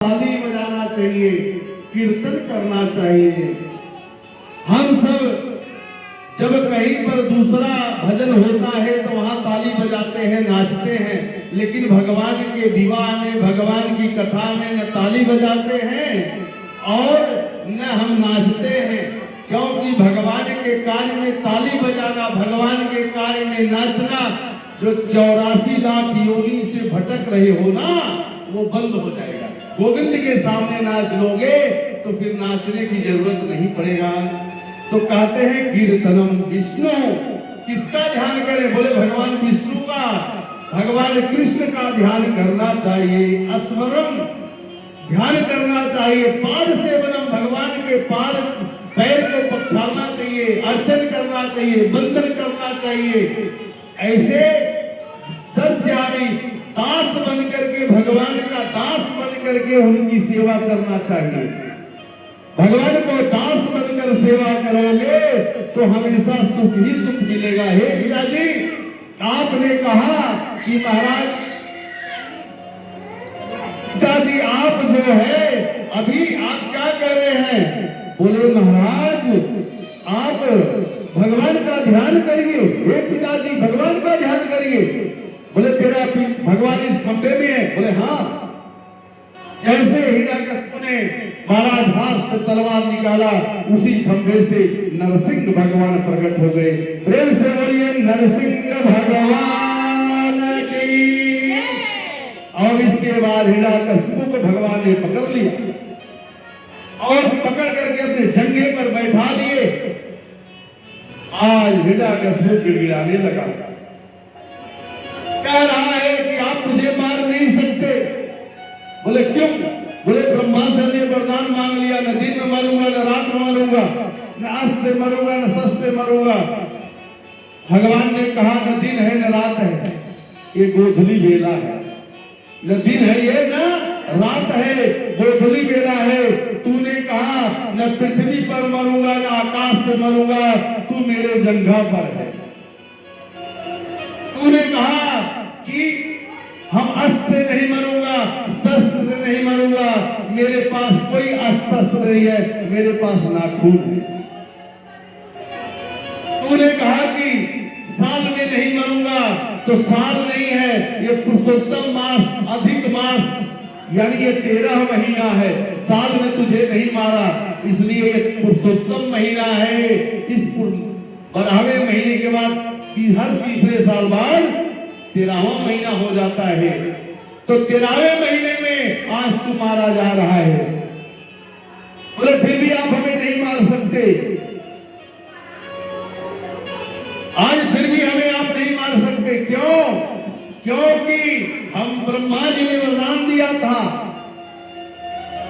ताली बजाना चाहिए, कीर्तन करना चाहिए। हम सब जब कहीं पर दूसरा भजन होता है तो वहां ताली बजाते हैं, नाचते हैं, लेकिन भगवान के विवाह में, भगवान की कथा में न ताली बजाते हैं और न हम नाचते हैं, क्योंकि भगवान के कार्य में ताली बजाना, भगवान के कार्य में नाचना, जो 84 लाख योनि से भटक रहे हो ना, वो बंद हो जाएगा। गोविंद के सामने नाच लोगे तो फिर नाचने की जरूरत नहीं पड़ेगा। तो कहते हैं कीर्तनम विष्णु, किसका ध्यान करें? बोले भगवान विष्णु का, भगवान कृष्ण का ध्यान करना चाहिए। स्मरण ध्यान करना चाहिए। पाद सेवनम, भगवान के पाद पैर को पछाड़ना चाहिए, अर्चन करना चाहिए, वंदन करना चाहिए। ऐसे 10 यामी दास बन करके, भगवान का दास बन करके उनकी सेवा करना चाहिए। भगवान को दास बनकर सेवा करोगे तो हमेशा सुख ही सुख मिलेगा। हे भैया जी, आपने कहा कि महाराज पिताजी आप जो है अभी आप क्या कर रहे हैं? बोले महाराज आप भगवान का ध्यान करिए। हे पिताजी भगवान का ध्यान करिए। बोले तेरा भगवान इस खंबे में है? बोले हाँ। जैसे हिरण्यकश्यप ने महाराज हाथ से तलवार निकाला, उसी खंबे से नरसिंह भगवान प्रकट हो गए। प्रेम से बोलिए नरसिंह भगवान की। और इसके बाद हिरण्यकश्यप को भगवान ने पकड़ लिया और पकड़ करके अपने जंघे पर बैठा लिए। आज हिरण्यकश्यप गिड़गिड़ाने लगा, कह रहा है कि आप मुझे मार नहीं सकते। बोले क्यों? बोले ब्रह्मा से ने वरदान मांग लिया, न दिन में मरूंगा, न रात में मरूंगा, न अस्त से मरूंगा, न सस्त से मरूंगा। भगवान ने कहा न दिन है न रात है, ये गोधुली बेला है। न दिन है ये न रात है, गोधुली बेला है। तूने कहा न पृथ्वी पर मरूंगा, न आकाश पे मरूंगा, तू मेरे जंघा पर है। तूने कहा कि हम अस्त्र से नहीं मरूंगा, शस्त्र से नहीं मरूंगा, मेरे पास कोई अस्त्र नहीं है, मेरे पास नाखून है। तूने कहा कि साल में नहीं मरूंगा, तो साल नहीं है, ये पुरुषोत्तम मास, अधिक मास, यानी ये 13 महीना है। साल में तुझे नहीं मारा, इसलिए ये पुरुषोत्तम महीना है। इस 12वें महीने के बाद हर तीसरे साल बाद 13वां महीना हो जाता है। तो 13वें महीने में आज तू मारा जा रहा है। बोले फिर भी आप हमें नहीं मार सकते। आज फिर भी हमें आप नहीं मार सकते। क्यों? क्योंकि हम ब्रह्मा जी ने वरदान दिया था।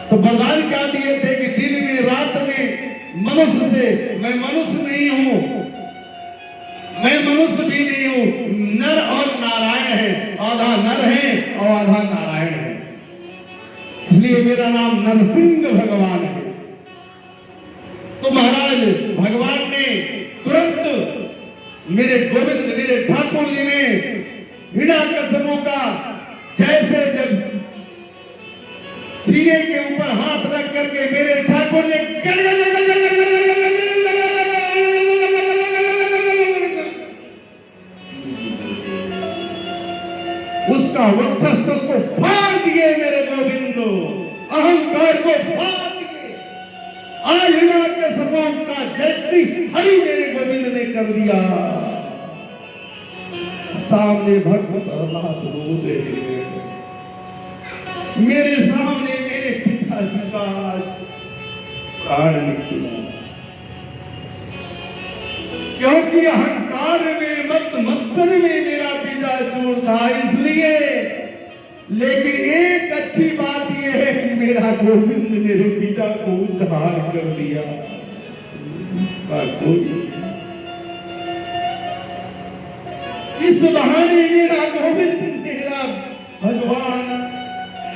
तो वरदान क्या दिए थे कि दिन में रात में मनुष्य से, मैं मनुष्य नहीं हूं, मैं मनुष्य भी नहीं हूं, नर और नारायण है, आधा नर है और आधा नारायण है, इसलिए मेरा नाम नरसिंह भगवान है। तो महाराज भगवान ने तुरंत मेरे गोविंद, मेरे ठाकुर जी ने हिरण्यकश्यप का जैसे जब सीने के ऊपर हाथ रख करके मेरे ठाकुर ने उसका वक्षस्थल को फाड़ दिए। मेरे गोविंदो अहंकार को फाड़ दिए। आज हिरण्यकश्यप का जैसी हरि मेरे गोविंद ने कर दिया। सामने भक्त प्रहलाद रो रहे, मेरे सामने मेरे पिताजी का प्राण निकला, क्योंकि अहंकार में मत मत्सर में मेरा पिता चूर था, इसलिए। लेकिन एक अच्छी बात यह है कि मेरा गोविंद मेरे पिता को उद्धार कर दिया। इस बहाने मेरा गोविंद, मेरा भगवान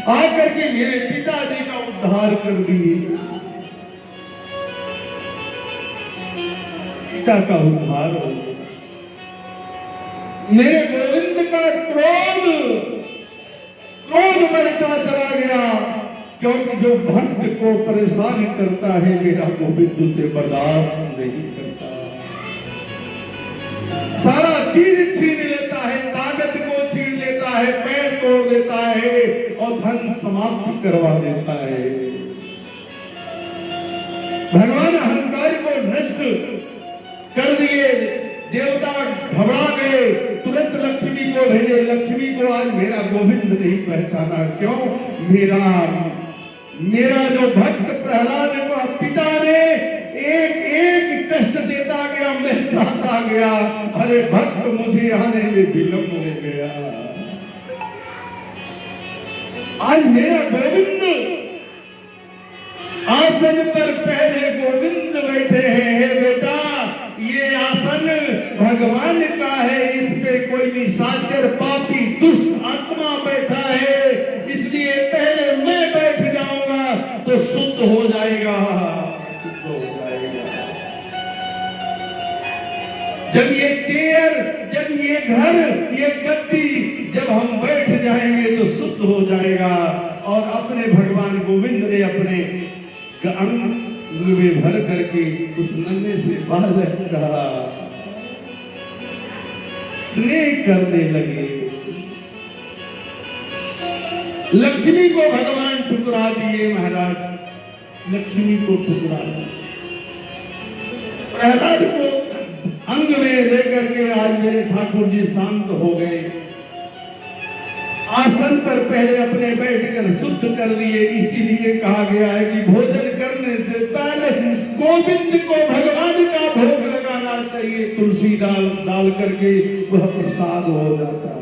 आकर के मेरे पिताजी का उद्धार कर दिए। पिता का उद्धार हो। मेरे गोविंद का क्रोध बढ़ता चला गया, क्योंकि जो भक्त को परेशान करता है मेरा गोविंद उसे बर्दाश्त नहीं करता। सारा चीज छीन लेता है, ताकत को छीन लेता है, पैर तोड़ देता है और धन समाप्त करवा देता है। भगवान अहंकार को नष्ट कर दिए, देवता घबरा गए, तुरंत लक्ष्मी को भेजे। लक्ष्मी को आज मेरा गोविंद नहीं पहचाना, क्यों? मेरा जो भक्त प्रहलाद को पिता ने एक एक कष्ट देता गया, मेरे साथ आ गया। अरे भक्त मुझे आने में विलंब हो गया। आज मेरा गोविंद आसन पर पहले गोविंद बैठे हैं। हे बेटा, ये आसन भगवान का है, इस पे कोई निशाचर पापी दुष्ट आत्मा बैठा है, इसलिए पहले मैं बैठ जाऊंगा तो शुद्ध हो जाएगा, शुद्ध हो जाएगा। जब ये चेयर, जब ये घर, ये गद्दी जब हम बैठ जाएंगे तो शुद्ध हो जाएगा। और अपने भगवान गोविंद ने अपने अंग में भर करके उस नन्हे से बालक का स्नेह करने लगे। लक्ष्मी को भगवान ठुकरा दिए महाराज, लक्ष्मी को ठुकरा दिया। प्रहलाद को अंग में लेकर के आज मेरे ठाकुर जी शांत हो गए। आसन पर पहले अपने बैठकर शुद्ध कर दिए। इसीलिए कहा गया है कि भोजन करने से पहले गोविंद को भगवान का भोग लगाना चाहिए। तुलसी डाल करके वह प्रसाद हो जाता है।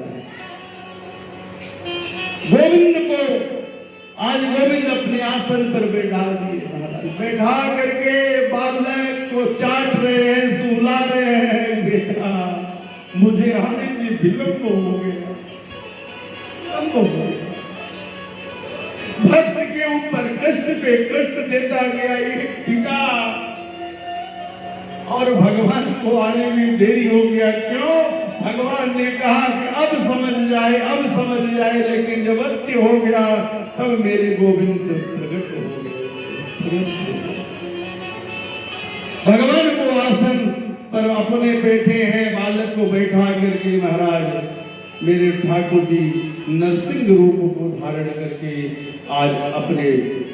गोविंद को आज गोविंद अपने आसन पर बैठा दिए, बैठा करके बालक को चाट रहे हैं, सुला रहे हैं। बेटा, मुझे आने में विलंब हो गया। भक्त के ऊपर कष्ट पे कष्ट देता गया एक पिता, और भगवान को आने में देरी हो गया। क्यों? भगवान ने कहा कि अब समझ जाए, अब समझ जाए, लेकिन जब अंत्य हो गया तब मेरे गोविंद प्रकट हो गए। भगवान को आसन पर अपने बैठे हैं, बालक को बैठा करके महाराज मेरे ठाकुर जी नरसिंह रूप को धारण करके आज अपने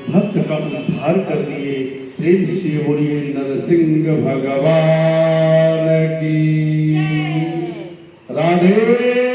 भक्त का उद्धार कर दिए। प्रेम से बोलिए नरसिंह भगवान की। राधे।